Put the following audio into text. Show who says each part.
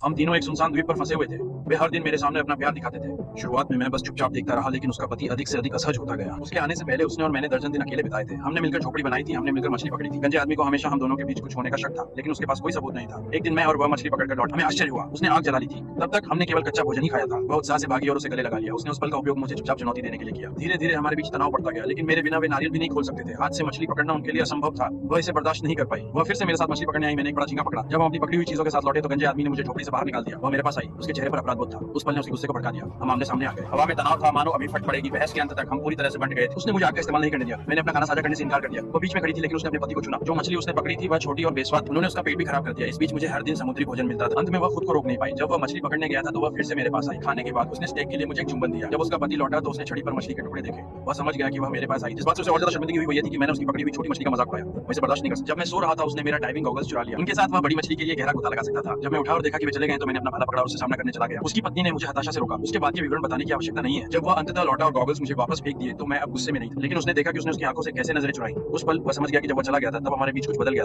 Speaker 1: हम तीनों एक सुनसान द्वीप पर फंसे हुए थे। वे हर दिन मेरे सामने अपना प्यार दिखाते थे। शुरुआत में मैं बस चुपचाप देखता रहा, लेकिन उसका पति अधिक से अधिक असहज होता गया। उसके आने से पहले उसने और मैंने दर्जन दिन अकेले बिताए थे। हमने मिलकर झोपड़ी बनाई थी, हमने मिलकर मछली पकड़ी थी। गंजे आदमी को हमेशा हम दोनों के बीच कुछ होने का शक था, लेकिन उसके पास कोई सबूत नहीं था। एक दिन मैं और वह मछली पकड़कर लौट, हमें आश्चर्य हुआ, उसने आग जला ली थी। तब तक हमने केवल कच्चा भोजन ही खाया था। वह उत्साह से भागी और उसे गले लगा लिया। उसने उस पल का उपयोग मुझे चुपचाप चुनौती देने के लिए किया। धीरे धीरे हमारे बीच तनाव बढ़ता गया, लेकिन मेरे बिना वे नारियल भी नहीं खोल सकते थे। हाथ से मछली पकड़ना उनके लिए असंभव था। वह इसे बर्दाश्त नहीं कर पाई। वह फिर से मेरे साथ मछली पकड़ने आई। मैंने एक बड़ा झींगा पकड़ा। जब हम अपनी पकड़ी हुई चीजों के साथ लौटे तो गंजे आदमी ने मुझे झोपड़ी से बाहर निकाल दिया। वह मेरे पास आई। उसके चेहरे पर अपराध बोध था। उस पल ने उसके गुस्से को भड़का दिया। हम आमने सामने आ गए। हवा में तनाव था, मानो अभी फट पड़ेगी। बहस के अंत तक हम पूरी तरह से बंट गए थे। उसने मुझे आग का इस्तेमाल नहीं करने दिया। मैंने अपना खाना साझा करने से इनकार कर दिया। वो बीच में खड़ी थी, लेकिन उसने अपने पति को चुना। जो मछली उसने पकड़ी थी वह छोटी और बेस्वाद। उन्होंने उसका पेट भी खराब कर दिया। इस बीच मुझे हर दिन समुद्री भोजन मिलता था। अंत में वह खुद को रोक नहीं पाई। जब वह मछली पकड़ने गया था तो वह फिर से मेरे पास आई। खाने के बाद उसने स्टेक के लिए मुझे एक चुंबन दिया। जब उसका पति लौटा तो उसने छड़ी पर मछली के टुकड़े देखे। वह समझ गया कि वह मेरे पास आई। इस बात से उसे और ज्यादा शर्मिंदगी हुई वो ये थी कि मैंने उसकी पकड़ी हुई छोटी मछली का मजाक उड़ाया। मैं इसे बर्दाश्त नहीं कर सकता। जब मैं सो रहा था उसने मेरा डाइविंग गॉगल्स चुरा लिया। उनके साथ वह बड़ी मछली के लिए गहरा गोता लगा सकता था। जब मैं उठा और देखा कि वे चले गए तो मैंने अपना भाला पकड़ा और उससे सामना करने चला गया। उसकी पत्नी ने मुझे हताशा से रोका। उसके बाद के विवरण बताने की आवश्यकता नहीं है। जब वह अंततः लौटा और गॉगल्स मुझे वापस फेंक दिए तो मैं अब गुस्से में नहीं था, लेकिन उसने देखा कि उसने उसकी आंखों से कैसे नजरें चुराई। उस पल वह समझ गया कि जब वह चला गया था तब हमारे बीच कुछ बदल गया।